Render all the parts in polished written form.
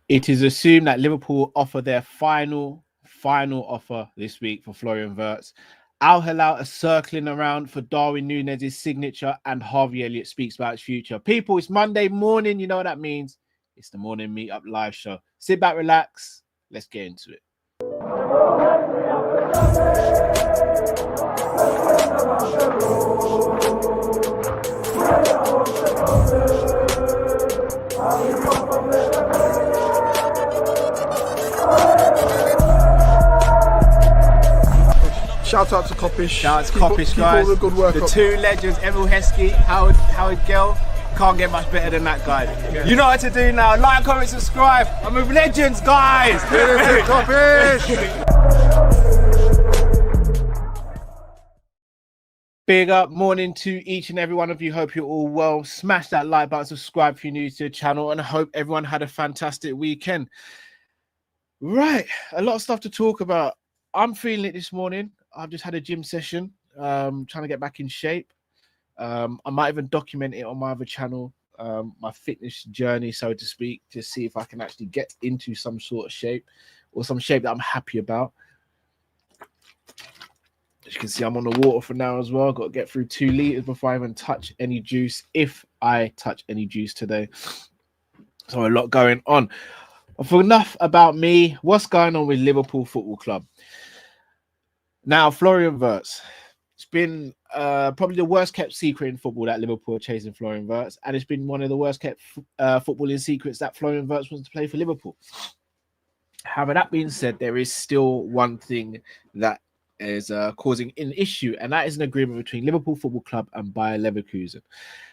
It is assumed that Liverpool offer their final offer this week for Florian Wirtz. Al-Hilal are circling around for Darwin Nunez' signature, and Harvey Elliott speaks about his future. People, it's Monday morning. You know what that means. It's the Morning Meetup live show. Sit back, relax. Let's get into it. Shout out to Kopish. Shout out to Kopish, guys. All the good work the up. Two legends, Emil Heskey, Howard Gill. Can't get much better than that, guy. Yeah. You know what to do now. Like, comment, subscribe. I'm with legends, guys. Kopish. Big up morning to each and every one of you. Hope you're all well. Smash that like button, subscribe if you're new to the channel, and I hope everyone had a fantastic weekend. Right, a lot of stuff to talk about. I'm feeling it this morning. I've just had a gym session, trying to get back in shape. I might even document it on my other channel, my fitness journey, so to speak, to see if I can actually get into some sort of shape or some shape that I'm happy about. As you can see, I'm on the water for now as well. Got to get through 2 liters before I even touch any juice, if I touch any juice today. So a lot going on. For enough about me, what's going on with Liverpool Football Club? Now, Florian Wirtz. It's been probably the worst kept secret in football that Liverpool are chasing Florian Wirtz, and it's been one of the worst kept footballing secrets that Florian Wirtz wants to play for Liverpool. However, that being said, there is still one thing that is causing an issue, and that is an agreement between Liverpool Football Club and Bayer Leverkusen.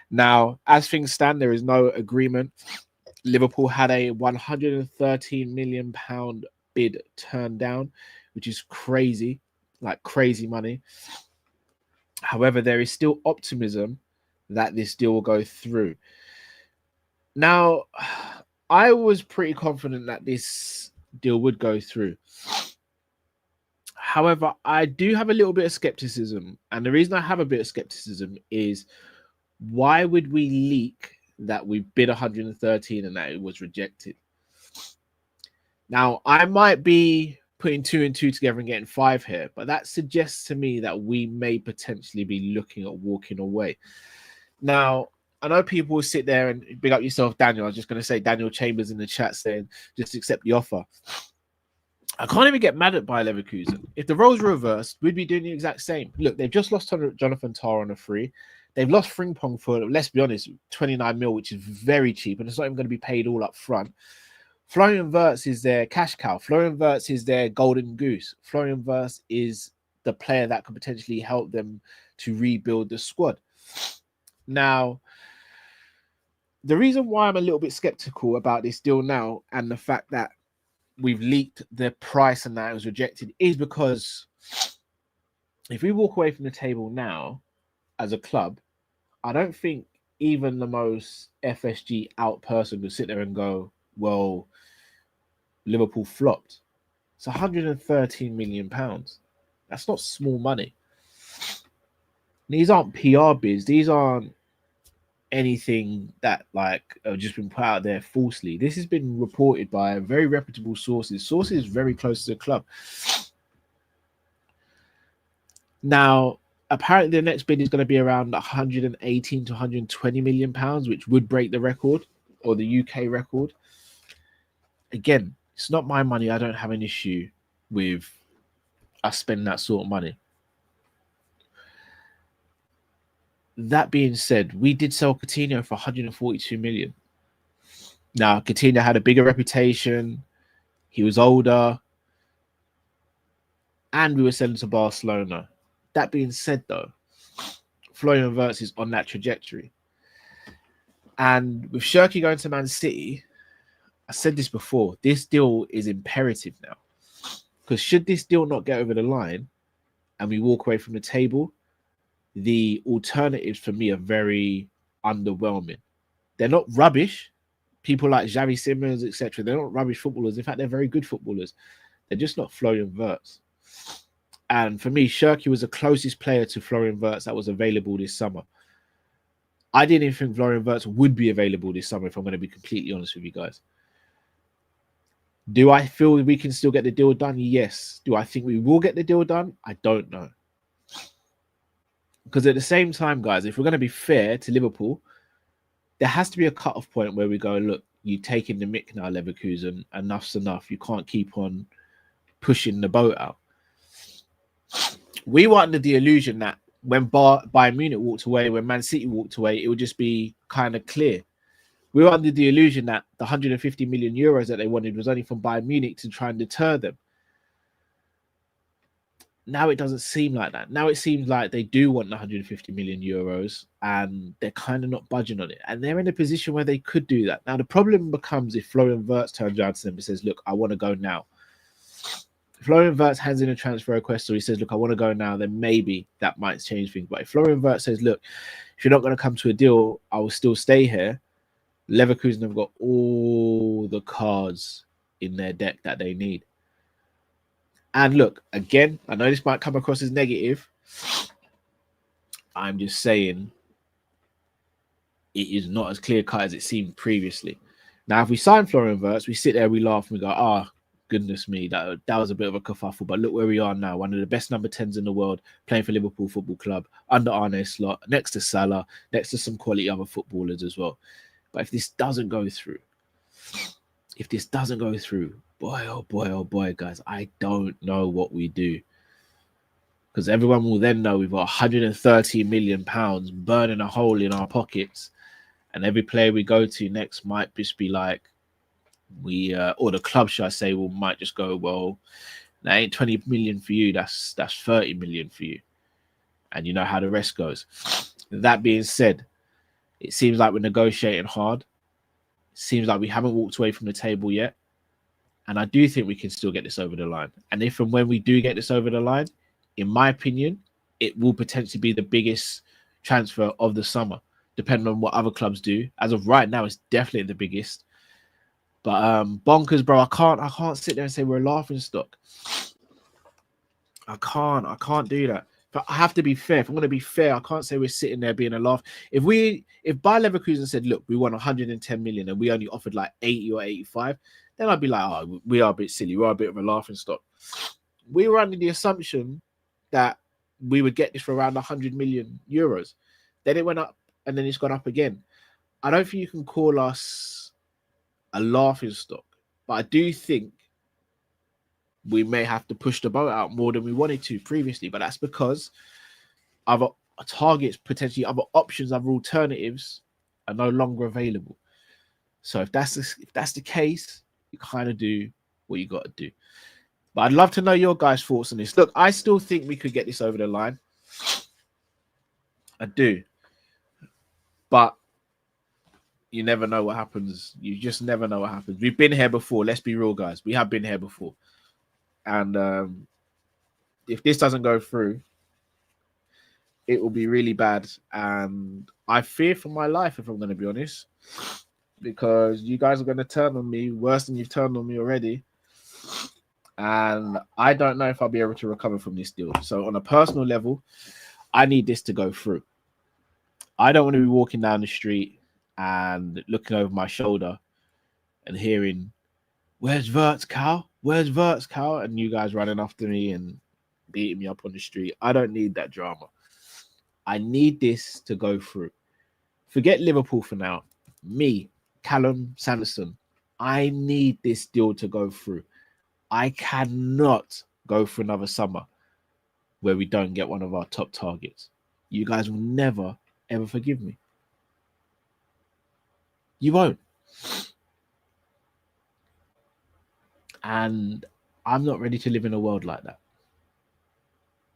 Now, as things stand, there is no agreement. Liverpool had a £113 million bid turned down, which is crazy, like crazy money. However, there is still optimism that this deal will go through. Now, I was pretty confident that this deal would go through. However, I do have a little bit of skepticism. And the reason I have a bit of skepticism is, why would we leak that we bid 113 and that it was rejected? Now, I might be putting 2 and 2 together and getting 5 here, but that suggests to me that we may potentially be looking at walking away. Now, I know people will sit there and big up yourself, Daniel. I was just going to say Daniel Chambers in the chat saying, just accept the offer. I can't even get mad at Bayer Leverkusen. If the roles were reversed, we'd be doing the exact same. Look, they've just lost Jonathan Tah on a free. They've lost Frimpong for, let's be honest, 29 mil, which is very cheap, and it's not even going to be paid all up front. Florian Wirtz is their cash cow. Florian Wirtz is their golden goose. Florian Wirtz is the player that could potentially help them to rebuild the squad. Now, the reason why I'm a little bit skeptical about this deal now, and the fact that we've leaked the price and that it was rejected, is because if we walk away from the table now as a club, I don't think even the most FSG out person would sit there and go, well, Liverpool flopped. It's £113 million. That's not small money. These aren't PR bids. These aren't anything that like have just been put out there falsely. This has been reported by very reputable sources very close to the club. Now, apparently the next bid is going to be around 118 to 120 million pounds, which would break the record, or the UK record. Again, it's not my money. I don't have an issue with us spending that sort of money. That being said, we did sell Coutinho for 142 million. Now, Coutinho had a bigger reputation. He was older. And we were selling to Barcelona. That being said, though, Florian Wirtz is on that trajectory. And with Shirky going to Man City, I said this before, this deal is imperative now. Because should this deal not get over the line and we walk away from the table, the alternatives for me are very underwhelming. They're not rubbish. People like Xavi Simons, etc., they're not rubbish footballers. In fact, they're very good footballers. They're just not Florian Wirtz. And for me, Shirky was the closest player to Florian Wirtz that was available this summer. I didn't even think Florian Wirtz would be available this summer, if I'm going to be completely honest with you guys. Do I feel we can still get the deal done? Yes. Do I think we will get the deal done? I don't know. Because at the same time, guys, if we're going to be fair to Liverpool, there has to be a cut-off point where we go, look, you're taking the mick now, Leverkusen. Enough's enough. You can't keep on pushing the boat out. We were under the illusion that when Bayern Munich walked away, when Man City walked away, it would just be kind of clear. We were under the illusion that the 150 million euros that they wanted was only from Bayern Munich to try and deter them. Now it doesn't seem like that. Now it seems like they do want the 150 million euros and they're kind of not budging on it. And they're in a position where they could do that. Now, the problem becomes if Florian Wirtz turns around to them and says, look, I want to go now. If Florian Wirtz hands in a transfer request or he says, look, I want to go now, then maybe that might change things. But if Florian Wirtz says, look, if you're not going to come to a deal, I will still stay here. Leverkusen have got all the cards in their deck that they need. And look, again, I know this might come across as negative. I'm just saying it is not as clear-cut as it seemed previously. Now, if we sign Florian Wirtz, we sit there, we laugh, and we go, goodness me, that was a bit of a kerfuffle. But look where we are now, one of the best number 10s in the world, playing for Liverpool Football Club, under Arne Slot, next to Salah, next to some quality other footballers as well. But if this doesn't go through, boy, oh boy, guys, I don't know what we do. Because everyone will then know we've got 130 million pounds burning a hole in our pockets. And every player we go to next might just be like, or the club, should I say, might just go, well, that ain't 20 million for you, that's 30 million for you. And you know how the rest goes. That being said, it seems like we're negotiating hard. It seems like we haven't walked away from the table yet. And I do think we can still get this over the line. And if and when we do get this over the line, in my opinion, it will potentially be the biggest transfer of the summer, depending on what other clubs do. As of right now, it's definitely the biggest. But bonkers, bro. I can't sit there and say we're a laughing stock. I can't do that. But I have to be fair. If I'm going to be fair, I can't say we're sitting there being a laugh. If Bayer Leverkusen said, look, we want 110 million and we only offered like 80 or 85, then I'd be like, oh, we are a bit silly. We are a bit of a laughing stock. We were under the assumption that we would get this for around 100 million euros. Then it went up and then it's gone up again. I don't think you can call us a laughing stock, but I do think we may have to push the boat out more than we wanted to previously, but that's because other targets, potentially other options, other alternatives are no longer available. So if that's the case, you kind of do what you got to do. But I'd love to know your guys' thoughts on this. Look, I still think we could get this over the line. I do. But you never know what happens. You just never know what happens. We've been here before. Let's be real, guys. We have been here before. And if this doesn't go through, it will be really bad. And I fear for my life, if I'm going to be honest, because you guys are going to turn on me worse than you've turned on me already. And I don't know if I'll be able to recover from this deal. So on a personal level, I need this to go through. I don't want to be walking down the street and looking over my shoulder and hearing, where's Wirtz, Cal? Where's Wirtz, Cal? And you guys running after me and beating me up on the street. I don't need that drama. I need this to go through. Forget Liverpool for now. Me, Callum Sanderson, I need this deal to go through. I cannot go for another summer where we don't get one of our top targets. You guys will never, ever forgive me. You won't. And I'm not ready to live in a world like that.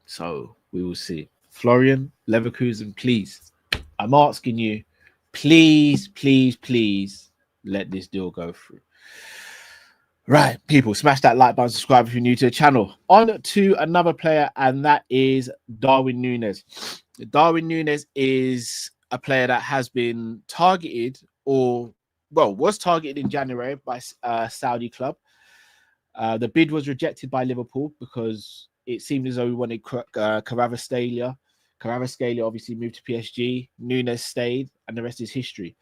So we will see. Florian, Leverkusen, please. I'm asking you, please, please, please let this deal go through. Right, people, smash that like button, subscribe if you're new to the channel. On to another player, and that is Darwin Nunez. Darwin Nunez is a player that has been targeted, was targeted in January by a Saudi club. The bid was rejected by Liverpool because it seemed as though we wanted Kvaratskhelia. Kvaratskhelia obviously moved to PSG. Nunez stayed, and the rest is history.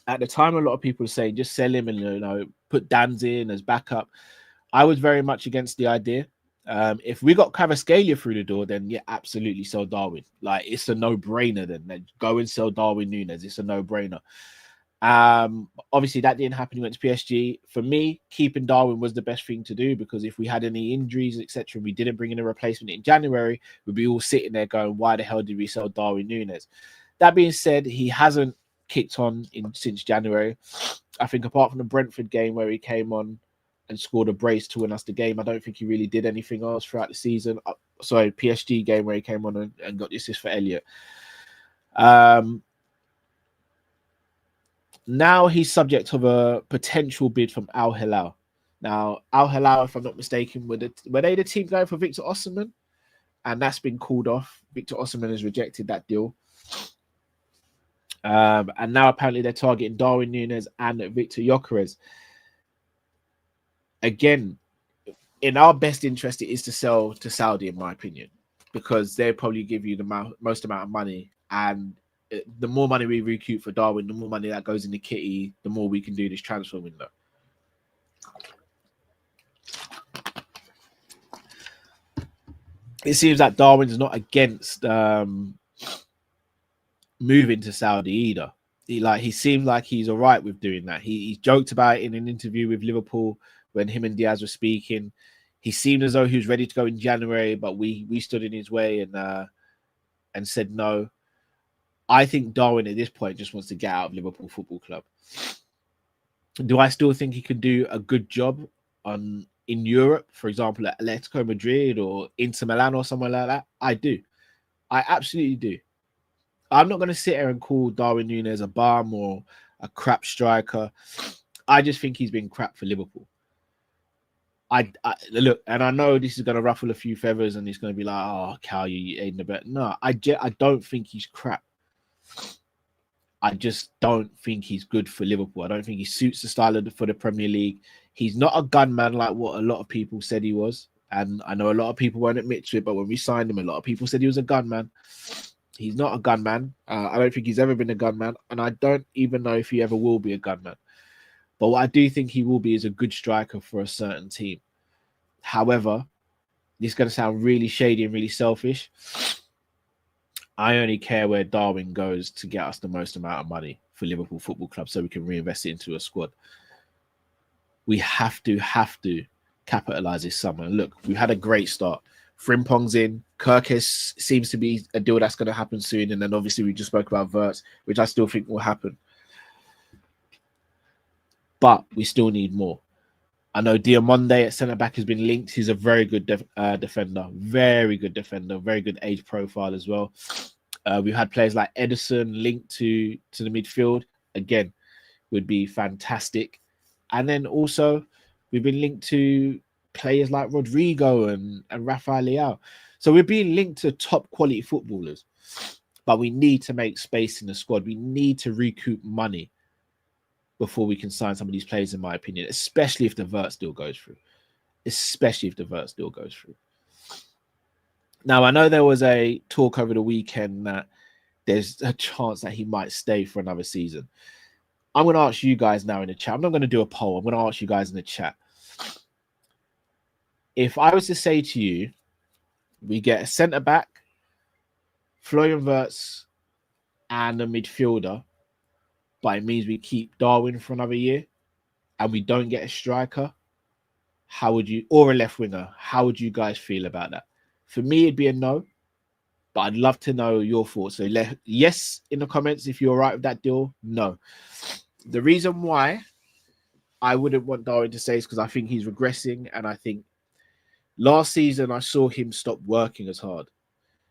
At the time, a lot of people were saying just sell him and put Dan's in as backup. I was very much against the idea. If we got Kvaratskhelia through the door, then yeah, absolutely sell Darwin. Like it's a no-brainer. Then go and sell Darwin Nunez. It's a no-brainer. Obviously that didn't happen. He went to PSG. For me, keeping Darwin was the best thing to do, because if we had any injuries, etc., we didn't bring in a replacement in January, we'd be all sitting there going, why the hell did we sell Darwin Nunez? That being said, he hasn't kicked on since January. I think apart from the Brentford game where he came on and scored a brace to win us the game, I don't think he really did anything else throughout the season. Sorry, PSG game where he came on and got the assist for Elliott. Now he's subject of a potential bid from Al-Hilal. Now, Al-Hilal, if I'm not mistaken, were they the team going for Victor Osimhen? And that's been called off. Victor Osimhen has rejected that deal. And now apparently they're targeting Darwin Nunez and Victor Gyökeres. Again, in our best interest, it is to sell to Saudi, in my opinion, because they'll probably give you the most amount of money. And the more money we recoup for Darwin, the more money that goes in the kitty, the more we can do this transfer window. It seems that Darwin's not against moving to Saudi either. He seems like he's all right with doing that. He joked about it in an interview with Liverpool when him and Diaz were speaking. He seemed as though he was ready to go in January, but we stood in his way and said no. I think Darwin at this point just wants to get out of Liverpool Football Club. Do I still think he could do a good job in Europe, for example, at Atletico Madrid or Inter Milan or somewhere like that? I do. I absolutely do. I'm not going to sit here and call Darwin Nunez a bum or a crap striker. I just think he's been crap for Liverpool. I look, and I know this is going to ruffle a few feathers, and it's going to be like, "Oh, Cal, you ain't the bet." No, I don't think he's crap. I just don't think he's good for Liverpool. I don't think he suits the style for the Premier League. He's not a gunman like what a lot of people said he was, and I know a lot of people won't admit to it. But when we signed him, a lot of people said he was a gunman. He's not a gunman. I don't think he's ever been a gunman, and I don't even know if he ever will be a gunman. But what I do think he will be is a good striker for a certain team. However, this is going to sound really shady and really selfish. I only care where Darwin goes to get us the most amount of money for Liverpool Football Club so we can reinvest it into a squad. We have to capitalise this summer. And look, we've had a great start. Frimpong's in. Kirkes seems to be a deal that's going to happen soon. And then obviously we just spoke about Wirtz, which I still think will happen. But we still need more. I know Diamonde at centre-back has been linked. He's a very good defender. Very good defender. Very good age profile as well. We've had players like Edison linked to the midfield. Again, would be fantastic. And then also, we've been linked to players like Rodrigo and Rafael Leao. So we're being linked to top quality footballers. But we need to make space in the squad. We need to recoup money before we can sign some of these players, in my opinion, especially if the Wirtz deal goes through. Now, I know there was a talk over the weekend that there's a chance that he might stay for another season. I'm going to ask you guys now in the chat. I'm not going to do a poll. I'm going to ask you guys in the chat. If I was to say to you, we get a centre-back, Florian Wirtz, and a midfielder, but it means we keep Darwin for another year and we don't get a striker, how would you, or a left winger, how would you guys feel about that? For me, it'd be a no, but I'd love to know your thoughts. So yes in the comments if you're all right with that deal, no. The reason why I wouldn't want Darwin to stay is because I think he's regressing, and I think last season I saw him stop working as hard.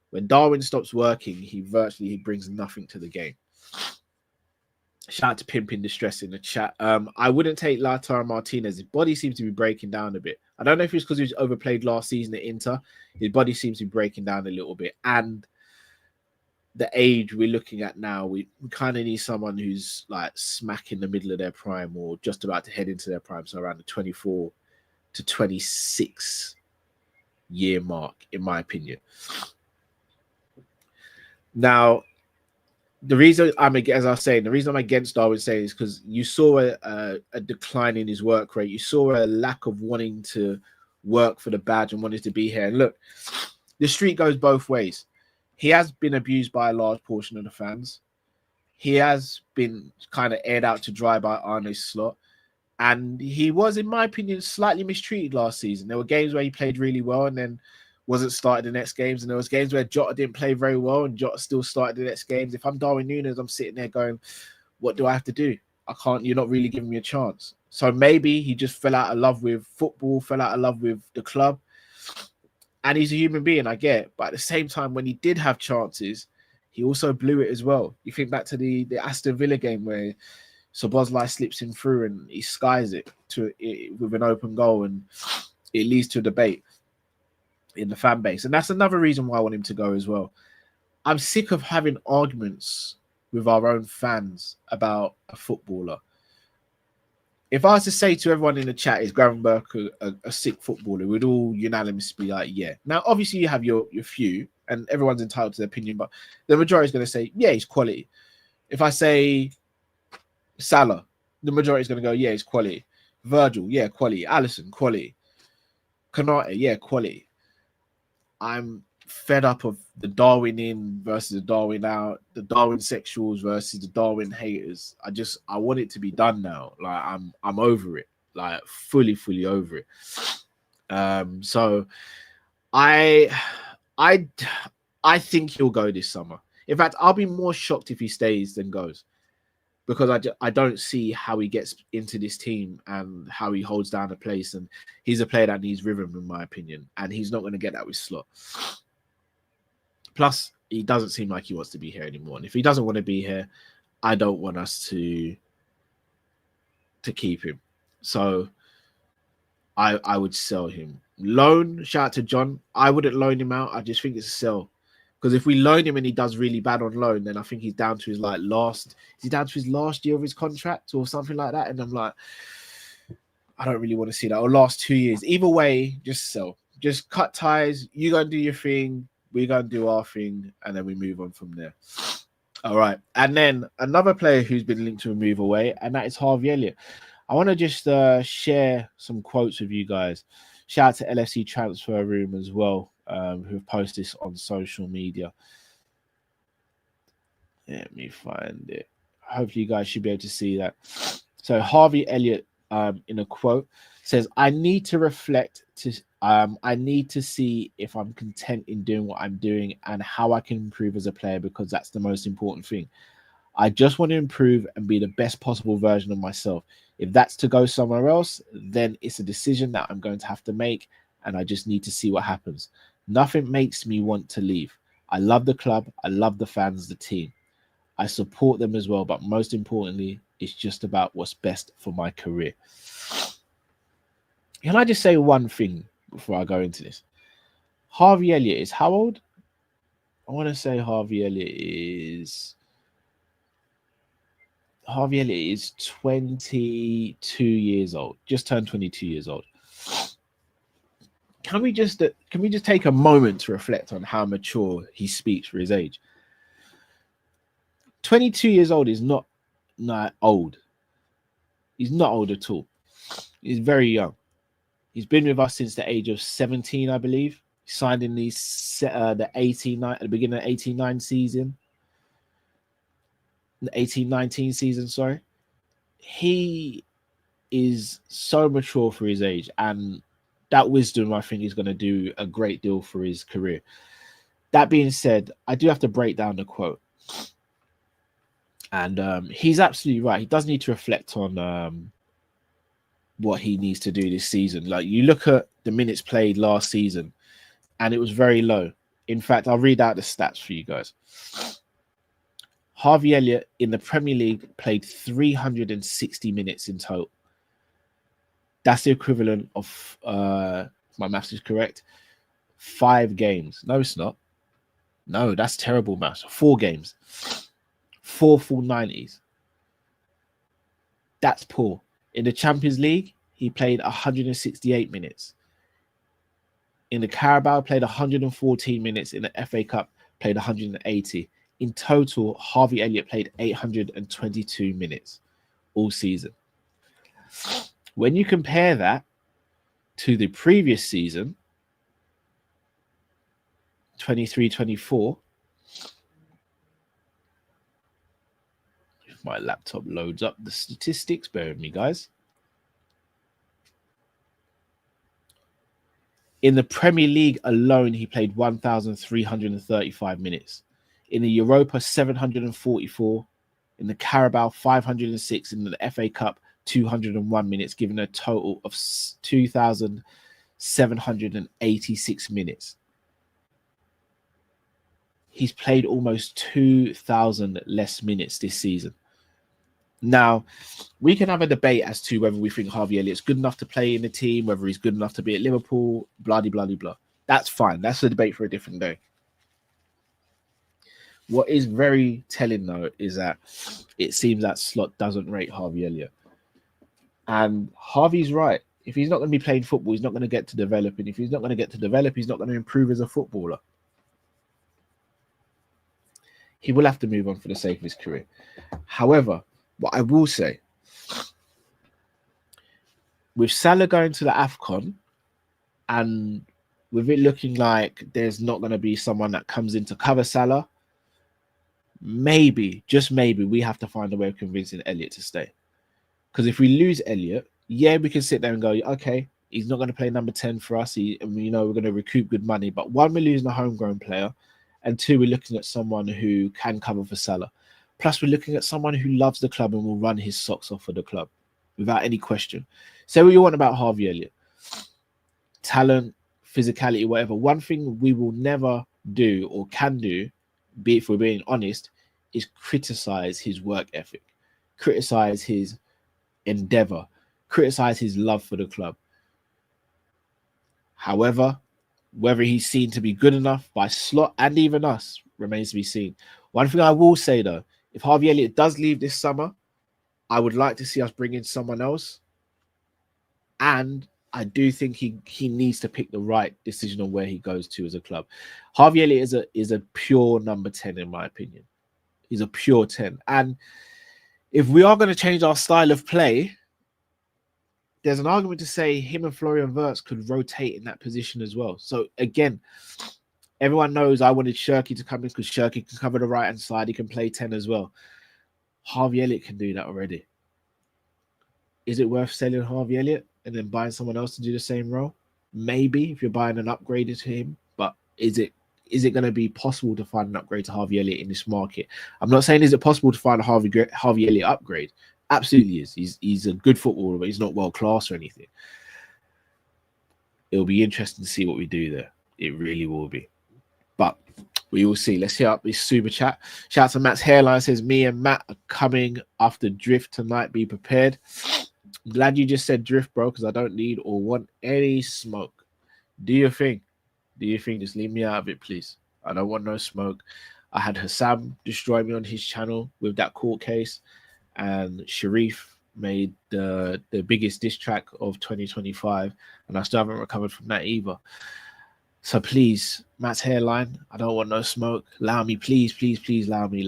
When Darwin stops working, he brings nothing to the game. Shout out to Pimp in Distress in the chat. I wouldn't take Lautaro Martinez. His body seems to be breaking down a bit. I don't know if it's because he was overplayed last season at Inter. His body seems to be breaking down a little bit. And the age we're looking at now, we kind of need someone who's like smack in the middle of their prime or just about to head into their prime. So around the 24 to 26 year mark, in my opinion. Now, the reason I'm against, as I was saying, the reason I'm against Darwin saying is because you saw a decline in his work rate. You saw a lack of wanting to work for the badge and wanting to be here. And look, the street goes both ways. He has been abused by a large portion of the fans. He has been kind of aired out to dry by Arne's Slot. And he was, in my opinion, slightly mistreated last season. There were games where he played really well and then wasn't started the next games. And there was games where Jota didn't play very well and Jota still started the next games. If I'm Darwin Nunez, I'm sitting there going, what do I have to do? I can't, you're not really giving me a chance. So maybe he just fell out of love with football, fell out of love with the club. And he's a human being, I get. But at the same time, when he did have chances, he also blew it as well. You think back to the Aston Villa game where Szoboszlai slips him through and he skies it with an open goal, and it leads to a debate in the fan base. And that's another reason why I want him to go as well. I'm sick of having arguments with our own fans about a footballer. If I was to say to everyone in the chat, is Gravenberch a sick footballer, we'd all unanimously be like, yeah. Now, obviously, you have your few, and everyone's entitled to their opinion, but the majority is going to say, yeah, he's quality. If I say Salah, the majority is going to go, yeah, he's quality. Virgil, yeah, quality. Alisson, quality. Konate, yeah, quality. I'm fed up of the Darwin in versus the Darwin out, the Darwin sexuals versus the Darwin haters. I want it to be done now. Like I'm over it. Like fully over it. So I think he'll go this summer. In fact, I'll be more shocked if he stays than goes, because I don't see how he gets into this team and how he holds down a place. And he's a player that needs rhythm, in my opinion, and he's not going to get that with Slot. Plus, he doesn't seem like he wants to be here anymore. And if he doesn't want to be here, I don't want us to keep him. So I would sell him. Loan, shout out to John. I wouldn't loan him out. I just think it's a sell. Because if we loan him and he does really bad on loan, then I think he's down to his last year of his contract or something like that. And I'm like, I don't really want to see that. Or last 2 years. Either way, just sell. Just cut ties. You go and do your thing. We go and do our thing. And then we move on from there. All right. And then another player who's been linked to a move away, and that is Harvey Elliott. I want to just share some quotes with you guys. Shout out to LFC Transfer Room as well, who have posted this on social media. Let me find it. Hopefully you guys should be able to see that. So Harvey Elliott, in a quote, says, I need to reflect I need to see if I'm content in doing what I'm doing and how I can improve as a player, because that's the most important thing. I just want to improve and be the best possible version of myself. If that's to go somewhere else, then it's a decision that I'm going to have to make, and I just need to see what happens. Nothing makes me want to leave. I love the club. I love the fans, the team. I support them as well, but most importantly, it's just about what's best for my career. Can I just say one thing before I go into this? Harvey Elliott is how old? I want to say Harvey Elliott is 22 years old. Just turned 22 years old. Can we just take a moment to reflect on how mature he speaks for his age? 22 years old is not old. He's not old at all. He's very young. He's been with us since the age of 17, I believe. He signed in the beginning of the 18-19 season. The 18-19 season, sorry. He is so mature for his age, and that wisdom, I think, is going to do a great deal for his career. That being said, I do have to break down the quote. And he's absolutely right. He does need to reflect on what he needs to do this season. Like, you look at the minutes played last season, and it was very low. In fact, I'll read out the stats for you guys. Harvey Elliott in the Premier League played 360 minutes in total. That's the equivalent of, my maths is correct, 5 games. No, it's not. No, that's terrible maths. 4 games. 4 full 90s. That's poor. In the Champions League, he played 168 minutes. In the Carabao, played 114 minutes. In the FA Cup, played 180. In total, Harvey Elliott played 822 minutes all season. When you compare that to the previous season, 23-24, if my laptop loads up the statistics, bear with me, guys. In the Premier League alone, he played 1,335 minutes. In the Europa, 744. In the Carabao, 506. In the FA Cup, 201 minutes, giving a total of 2,786 minutes. He's played almost 2,000 less minutes this season. Now, we can have a debate as to whether we think Harvey Elliott's good enough to play in the team, whether he's good enough to be at Liverpool, blah, blah, blah, blah. That's fine. That's a debate for a different day. What is very telling, though, is that it seems that Slot doesn't rate Harvey Elliott. And Harvey's right. If he's not going to be playing football, he's not going to get to develop. And if he's not going to get to develop, he's not going to improve as a footballer. He will have to move on for the sake of his career. However, what I will say, with Salah going to the AFCON and with it looking like there's not going to be someone that comes in to cover Salah, maybe, just maybe, we have to find a way of convincing Elliott to stay. Because if we lose Elliott, yeah, we can sit there and go, okay, he's not going to play number 10 for us. We're going to recoup good money. But one, we're losing a homegrown player. And two, we're looking at someone who can cover for Salah. Plus, we're looking at someone who loves the club and will run his socks off for the club without any question. Say what you want about Harvey Elliott. Talent, physicality, whatever. One thing we will never do or can do, be it if we're being honest, is criticize his work ethic, criticize his endeavor, criticize his love for the club. However, whether he's seen to be good enough by Slot and even us remains to be seen. One thing I will say, though, if Harvey Elliott does leave this summer, I would like to see us bring in someone else. And I do think he needs to pick the right decision on where he goes to as a club. Harvey Elliott is a pure number 10, in my opinion. He's a pure 10. And if we are going to change our style of play, there's an argument to say him and Florian Wirtz could rotate in that position as well. So again, everyone knows I wanted Shirky to come in because Shirky can cover the right-hand side. He can play 10 as well. Harvey Elliott can do that already. Is it worth selling Harvey Elliott and then buying someone else to do the same role? Maybe, if you're buying an upgrade to him. But is it going to be possible to find an upgrade to Harvey Elliott in this market? I'm not saying is it possible to find a Harvey Elliott upgrade. Absolutely is. He's a good footballer, but he's not world class or anything. It'll be interesting to see what we do there. It really will be. But we will see. Let's hear up this super chat. Shout out to Matt's hairline. Says, me and Matt are coming after Drift tonight. Be prepared. I'm glad you just said Drift, bro, because I don't need or want any smoke. Do your thing. Do your thing. Just leave me out of it, please. I don't want no smoke. I had Hassam destroy me on his channel with that court case. And Sharif made the biggest diss track of 2025. And I still haven't recovered from that either. So please, Matt's hairline, I don't want no smoke. Allow me, please, please, please, allow me.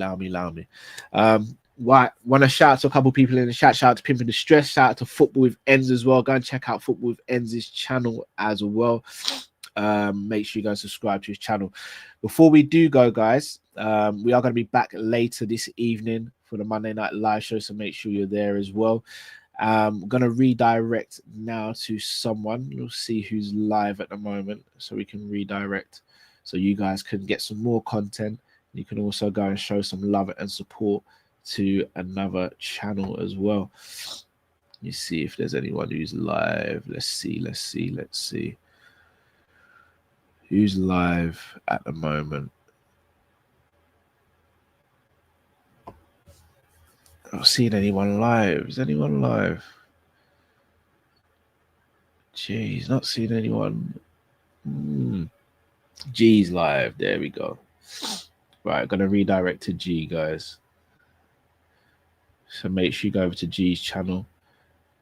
Want to shout out to a couple people in the chat. Shout out to Pimpin' the Stress. Shout out to Football with Enz as well. Go and check out Football with Enz's channel as well. Make sure you go and subscribe to his channel. Before we do go, guys, we are going to be back later this evening for the Monday Night Live show, so make sure you're there as well. I'm going to redirect now to someone. We'll see who's live at the moment, so we can redirect so you guys can get some more content. You can also go and show some love and support to another channel as well. You see if there's anyone who's live. Let's see. Who's live at the moment? I'm not seeing anyone live. Is anyone live? Jeez, not seeing anyone. G's live. There we go. Right, gonna redirect to G, guys. So make sure you go over to G's channel.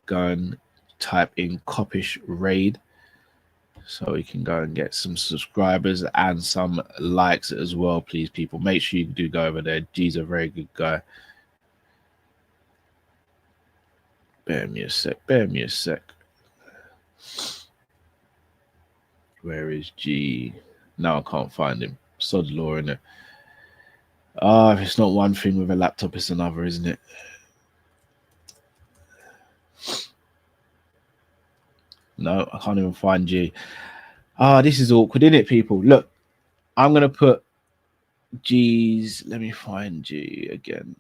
Go and type in Kopish Raid. so we can go and get some subscribers and some likes as well, please, people. Make sure you do go over there. G's a very good guy. Bear me a sec. Where is G? Now I can't find him. Sod law, innit? If it's not one thing with a laptop, it's another, isn't it? No, I can't even find G. This is awkward, isn't it, people? Look, I'm going to put G's. Let me find G again.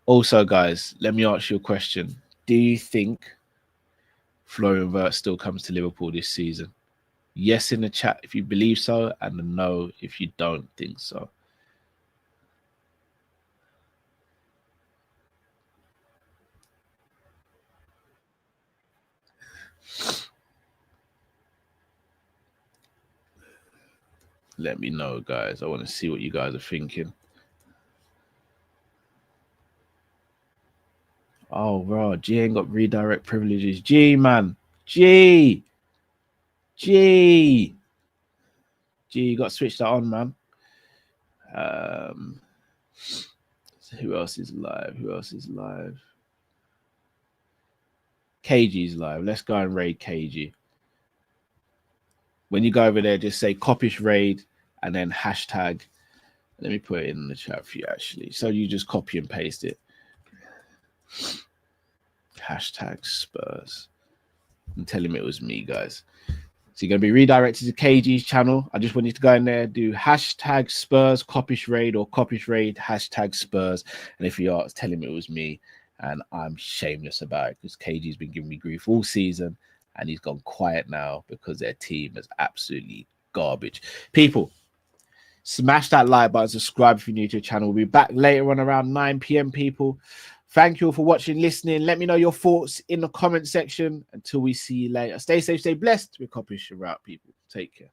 Also, guys, let me ask you a question. Do you think Florian Wirtz still comes to Liverpool this season? Yes in the chat if you believe so, and a no if you don't think so. Let me know, guys. I want to see what you guys are thinking. Oh, bro, G ain't got redirect privileges. G, man. G, you got to switch that on, man. So who else is live? KG's live. Let's go and raid KG. When you go over there, just say Kopish raid and then hashtag. Let me put it in the chat for you, actually. So you just copy and paste it. Hashtag Spurs. And tell him it was me, guys. So you're going to be redirected to KG's channel. I just want you to go in there, do hashtag Spurs Kopish raid or Kopish raid hashtag Spurs. And if you are, tell him it was me. And I'm shameless about it because KG's been giving me grief all season. And he's gone quiet now because their team is absolutely garbage. People, smash that like button, subscribe if you're new to the channel. We'll be back later on around 9 p.m, people. Thank you all for watching, listening. Let me know your thoughts in the comment section. Until we see you later. Stay safe, stay blessed. We're Kopish out, people. Take care.